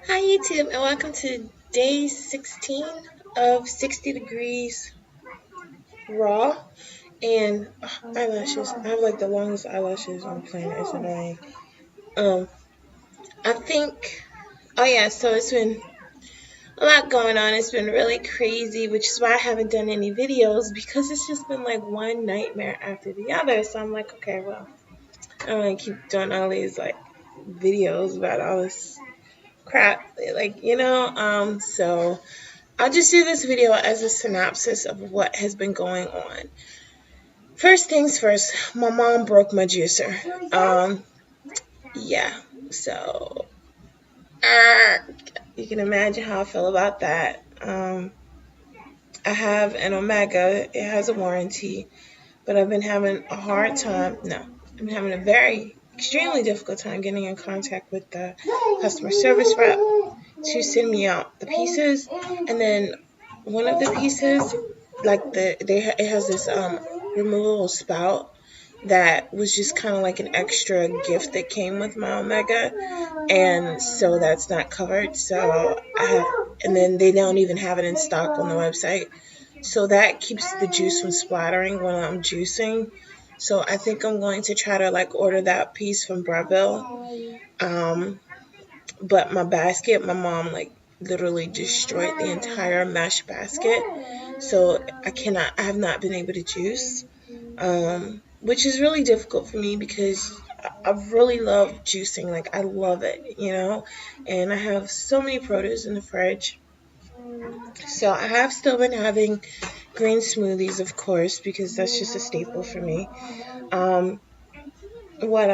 Hi YouTube and welcome to day 16 of 60 degrees raw and eyelashes. I have like the longest eyelashes on the planet. It's annoying. Um, I think, oh yeah, so it's been a lot going on. It's been really crazy, which is why I haven't done any videos because it's just been like one nightmare after the other. So I'm like, okay, well, I don't want to keep doing all these like videos about all this crap, so I'll just do this video as a synopsis of what has been going on. First things first, my mom broke my juicer. Yeah, so uh, you can imagine how I feel about that. I have an Omega, it has a warranty, but I've been having a hard time. No, I've been having a very extremely difficult time getting in contact with the customer service rep to send me out the pieces, and then one of the pieces, like it has this removable spout that was just kind of like an extra gift that came with my Omega, and so that's not covered. So I have, and then they don't even have it in stock on the website, so that keeps the juice from splattering when I'm juicing. So I think I'm going to try to like order that piece from Breville. But my basket, my mom like literally destroyed the entire mesh basket. So I have not been able to juice, which is really difficult for me because I really love juicing. Like I love it. And I have so many produce in the fridge. So I have still been having green smoothies, of course, because that's just a staple for me. Um, what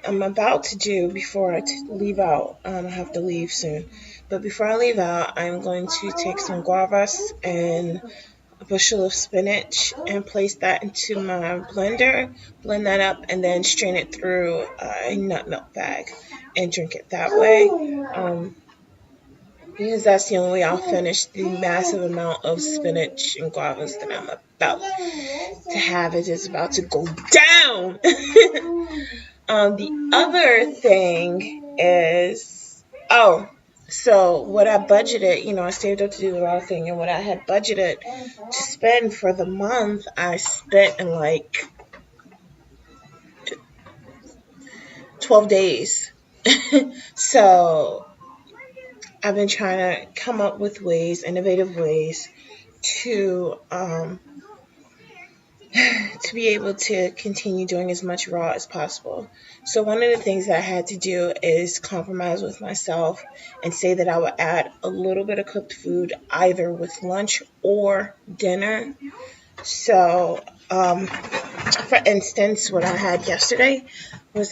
I'm about to do before I leave out, I have to leave soon, but before I leave out, I'm going to take some guavas and a bushel of spinach and place that into my blender, blend that up, and then strain it through a nut milk bag and drink it that way. Because that's the only way I'll finish the massive amount of spinach and guavas that I'm about to have. It is about to go down. The other thing is, so what I budgeted, I saved up to do the raw thing, and what I had budgeted to spend for the month, I spent in like 12 days. So I've been trying to come up with innovative ways to to be able to continue doing as much raw as possible. So one of the things that I had to do is compromise with myself and say that I would add a little bit of cooked food either with lunch or dinner. So, for instance, what I had yesterday was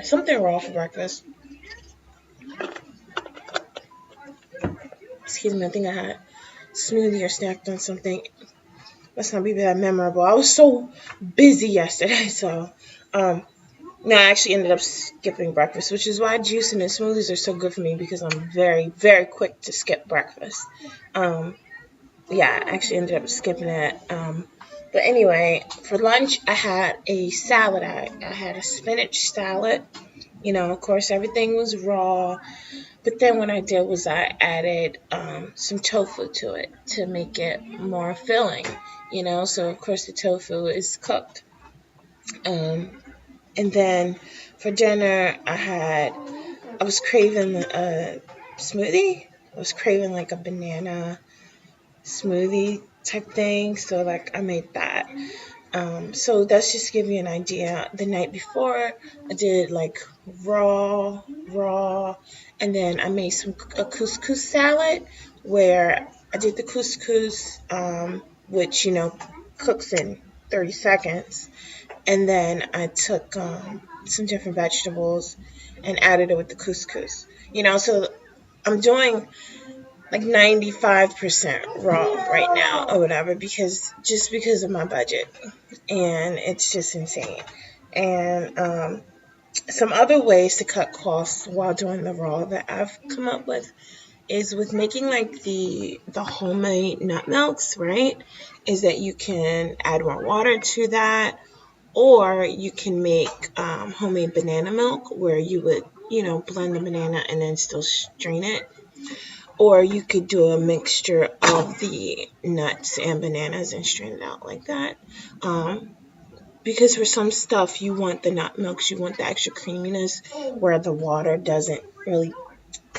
something raw for breakfast. Excuse me, I think I had smoothie or snacked on something. Let's not be that memorable. I was so busy yesterday, so no, I actually ended up skipping breakfast, which is why juice and smoothies are so good for me because I'm very, very quick to skip breakfast. Yeah, I actually ended up skipping it. But anyway, for lunch, I had a salad. I had a spinach salad. Of course, everything was raw. But then what I did was I added some tofu to it to make it more filling. So of course the tofu is cooked. And then for dinner, I was craving a smoothie. I was craving like a banana smoothie type thing. So like I made that. So that's just to give you an idea. The night before, I did like raw, and then I made a couscous salad where I did the couscous, which cooks in 30 seconds, and then I took some different vegetables and added it with the couscous. So I'm doing like 95% raw right now or whatever because of my budget, and it's just insane. And some other ways to cut costs while doing the raw that I've come up with is with making like the homemade nut milks, right? Is that you can add more water to that, Or you can make homemade banana milk, where you would, blend the banana and then still strain it. Or you could do a mixture of the nuts and bananas and strain it out like that. Because for some stuff, you want the nut milks, you want the extra creaminess, where the water doesn't really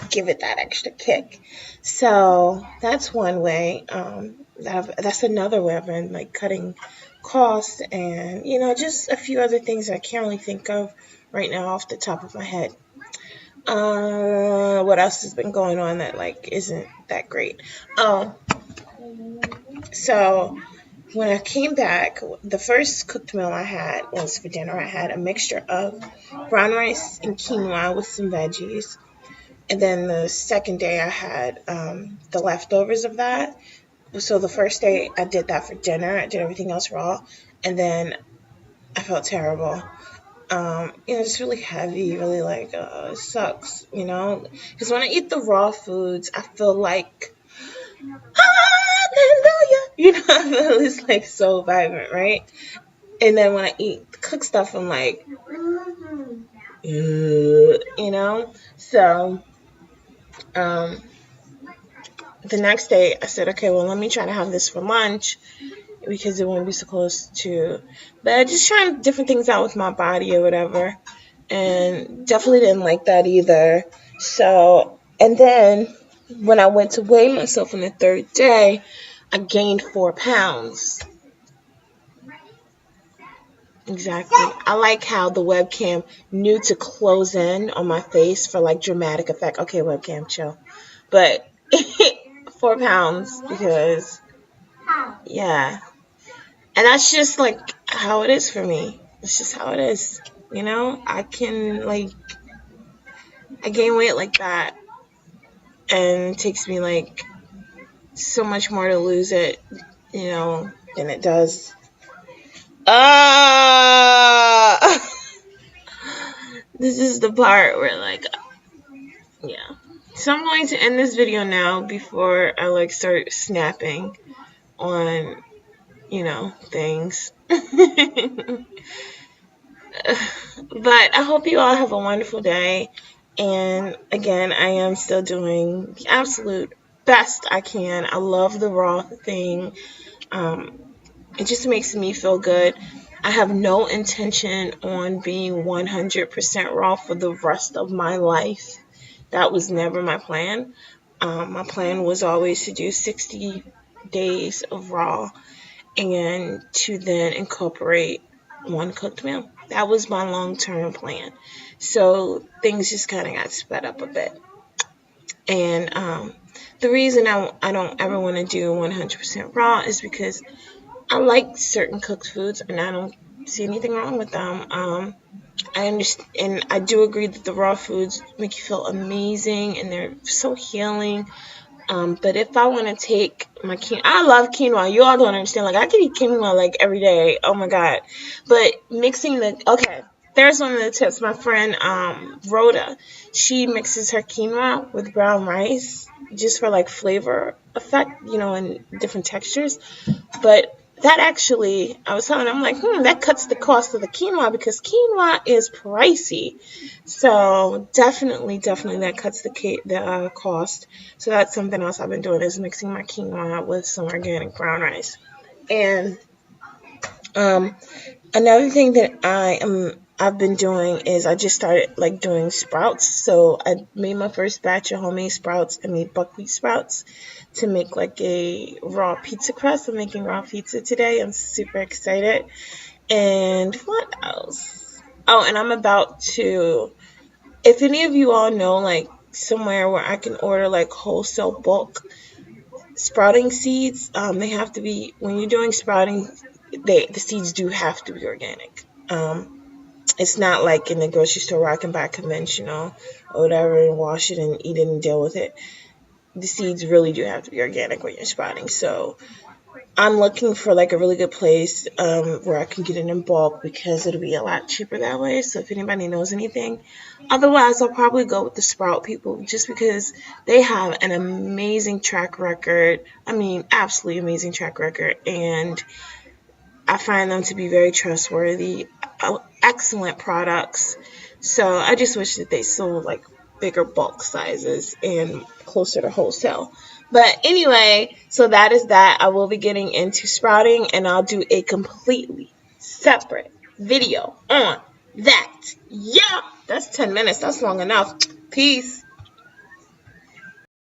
give it that extra kick. So that's one way. That's another way I've been like cutting costs, and just a few other things I can't really think of right now off the top of my head. What else has been going on that like isn't that great? Oh, so when I came back, the first cooked meal I had was for dinner. I had a mixture of brown rice and quinoa with some veggies. And then the second day I had the leftovers of that. So the first day I did that for dinner. I did everything else raw. And then I felt terrible. Just really heavy, really like, it sucks, Because when I eat the raw foods, I feel like, hallelujah, I feel it's like so vibrant, right? And then when I eat the cooked stuff, I'm like, So, the next day I said, okay, well, let me try to have this for lunch, because it wouldn't be so close to, but just trying different things out with my body or whatever, and definitely didn't like that either. So, and then when I went to weigh myself on the third day, I gained 4 pounds. Exactly. I like how the webcam knew to close in on my face for like dramatic effect. Okay, webcam, chill. But 4 pounds, because, yeah. And that's just like how it is for me. It's just how it is. I can I gain weight like that, and it takes me like so much more to lose it, than it does. This is the part where yeah. So I'm going to end this video now before I start snapping on, things. But I hope you all have a wonderful day. And again, I am still doing the absolute best I can. I love the raw thing. It just makes me feel good. I have no intention on being 100% raw for the rest of my life. That was never my plan. My plan was always to do 60 days of raw and to then incorporate one cooked meal. That was my long-term plan. So things just kind of got sped up a bit. And the reason I don't ever want to do 100% raw is because I like certain cooked foods, and I don't see anything wrong with them. I understand, and I do agree that the raw foods make you feel amazing, and they're so healing. But if I want to take my quinoa, I love quinoa. You all don't understand. I can eat quinoa every day. Oh my God. But mixing there's one of the tips. My friend, Rhoda, she mixes her quinoa with brown rice just for flavor effect, and different textures. But that actually, I was telling him, that cuts the cost of the quinoa, because quinoa is pricey. So definitely that cuts the cost. So that's something else I've been doing, is mixing my quinoa with some organic brown rice. And another thing that I've been doing is I just started doing sprouts. So I made my first batch of homemade sprouts. I made buckwheat sprouts to make a raw pizza crust. I'm making raw pizza today. I'm super excited. And what else? Oh, and I'm about to, if any of you all know somewhere where I can order wholesale bulk sprouting seeds, they have to be, when you're doing sprouting, the seeds do have to be organic. It's not like in the grocery store where I can buy conventional or whatever and wash it and eat it and deal with it. The seeds really do have to be organic when you're sprouting. So I'm looking for a really good place where I can get it in bulk, because it'll be a lot cheaper that way. So if anybody knows anything, otherwise I'll probably go with the Sprout people, just because they have an amazing track record. I mean, absolutely amazing track record, and I find them to be very trustworthy, excellent products. So I just wish that they sold like bigger bulk sizes and closer to wholesale. But anyway, so that is that. I will be getting into sprouting, and I'll do a completely separate video on that. Yeah, that's 10 minutes. That's long enough. Peace.